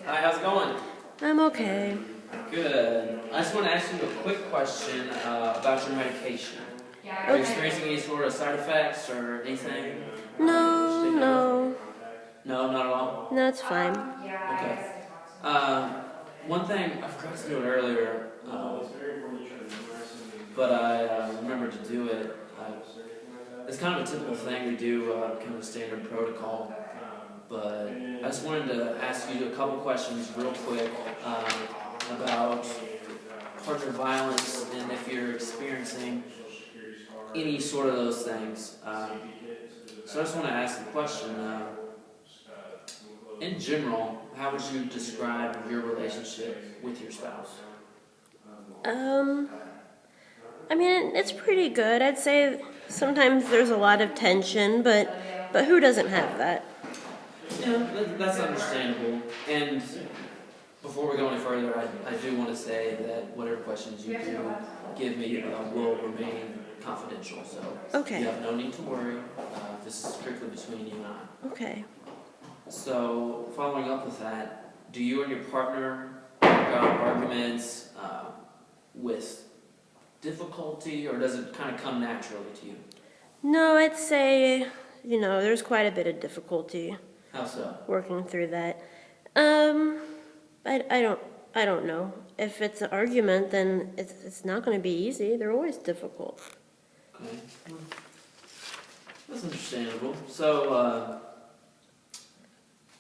Hi, how's it going? I'm okay. Good. I just want to ask you a quick question about your medication. Are you experiencing any sort of side effects or anything? No. No, not at all? No, it's fine. Okay. One thing, I forgot to do it earlier, but I remembered to do it. It's kind of a typical thing we do, kind of standard protocol. But I just wanted to ask you a couple questions real quick about partner violence and if you're experiencing any sort of those things. So I just want to ask the question, in general, how would you describe your relationship with your spouse? I mean, it's pretty good. I'd say sometimes there's a lot of tension, but who doesn't have that? Yeah, that's understandable. And before we go any further, I do want to say that whatever questions you do give me will remain confidential. So Okay. you have no need to worry. This is strictly between you and I. Okay. So following up with that, do you and your partner have arguments with difficulty, or does it kind of come naturally to you? No, I'd say, there's quite a bit of difficulty. How so? Working through that. I don't know. If it's an argument, then it's not going to be easy. They're always difficult. Okay. Well, that's understandable. So,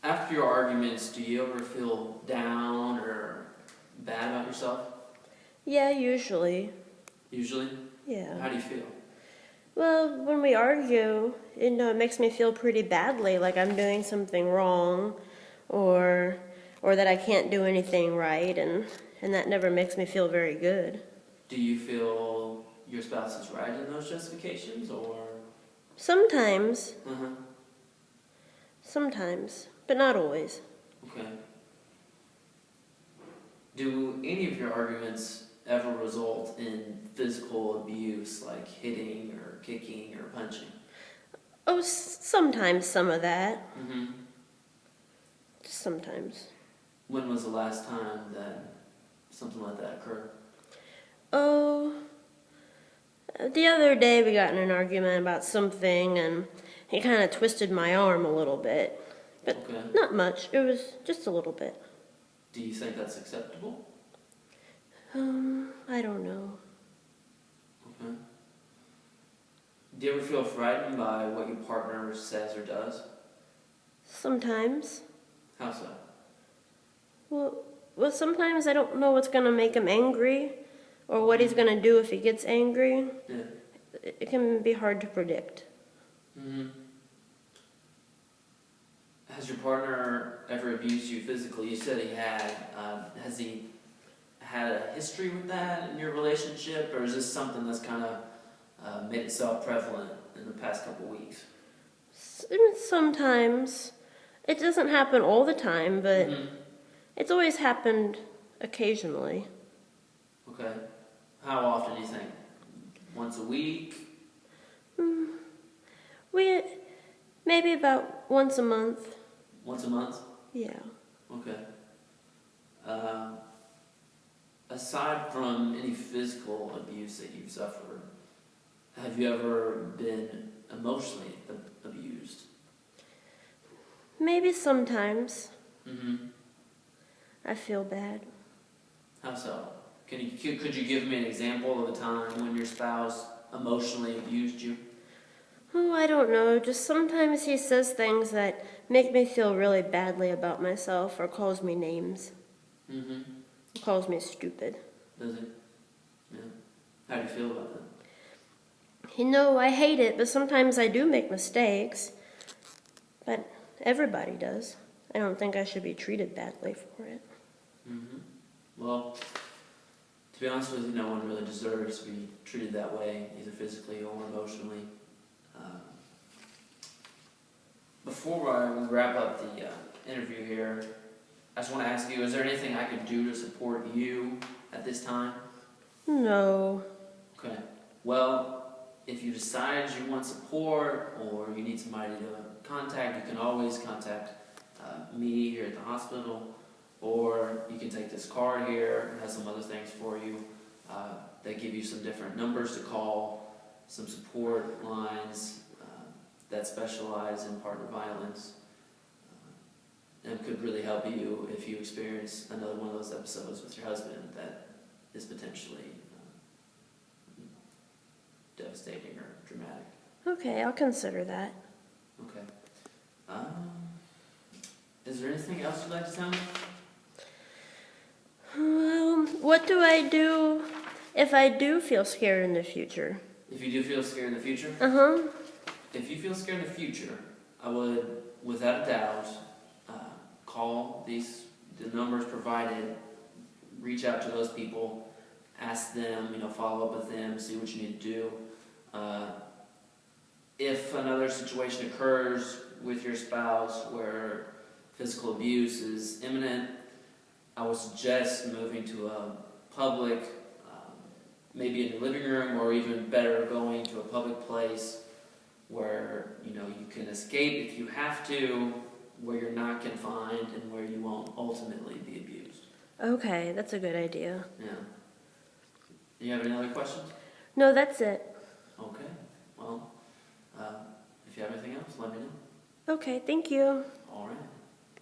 after your arguments, do you ever feel down or bad about yourself? Yeah, usually. Usually? Yeah. How do you feel? Well, when we argue, it makes me feel pretty badly, like I'm doing something wrong, or that I can't do anything right, and that never makes me feel very good. Do you feel your spouse is right in those justifications, or? Sometimes. Uh-huh. Sometimes, but not always. Okay. Do any of your arguments ever result in physical abuse, like hitting or kicking or punching? Oh, sometimes some of that. Mm-hmm. Just sometimes. When was the last time that something like that occurred? Oh, the other day we got in an argument about something, and he kind of twisted my arm a little bit. But okay. Not much. It was just a little bit. Do you think that's acceptable? I don't know. Okay. Do you ever feel frightened by what your partner says or does? Sometimes. How so? Well, sometimes I don't know what's going to make him angry, or what he's going to do if he gets angry. Yeah. It can be hard to predict. Mm-hmm. Has your partner ever abused you physically? You said he had. Has he had a history with that in your relationship, or is this something that's kind of made itself prevalent in the past couple weeks? Sometimes. It doesn't happen all the time, but it's always happened occasionally. Okay. How often do you think? Once a week? Maybe about once a month. Once a month? Yeah. Okay. Aside from any physical abuse that you've suffered, have you ever been emotionally abused? Maybe sometimes. Mm-hmm. I feel bad. How so? Could you give me an example of a time when your spouse emotionally abused you? Oh, I don't know. Just sometimes he says things that make me feel really badly about myself, or calls me names. Mm-hmm. Calls me stupid. Does it? Yeah. How do you feel about that? I hate it, but sometimes I do make mistakes. But everybody does. I don't think I should be treated badly for it. Mm-hmm. Well, to be honest with you, no one really deserves to be treated that way, either physically or emotionally. Before we wrap up the interview here, I just want to ask you, is there anything I could do to support you at this time? No. Okay. Well, if you decide you want support or you need somebody to contact, you can always contact me here at the hospital. or you can take this card here, it has some other things for you. They give you some different numbers to call, some support lines that specialize in partner violence, and could really help you if you experience another one of those episodes with your husband that is potentially devastating or dramatic. Okay, I'll consider that. Okay. Is there anything else you'd like to tell me? What do I do if I do feel scared in the future? If you do feel scared in the future? Uh-huh. If you feel scared in the future, I would, without a doubt, call the numbers provided, reach out to those people, ask them, follow up with them, see what you need to do. If another situation occurs with your spouse where physical abuse is imminent, I would suggest moving to a public, maybe in your living room, or even better, going to a public place where you can escape if you have to, where you're not confined, and where you won't ultimately be abused. Okay, that's a good idea. Yeah. Do you have any other questions? No, that's it. Okay. Well, if you have anything else, let me know. Okay, thank you. All right.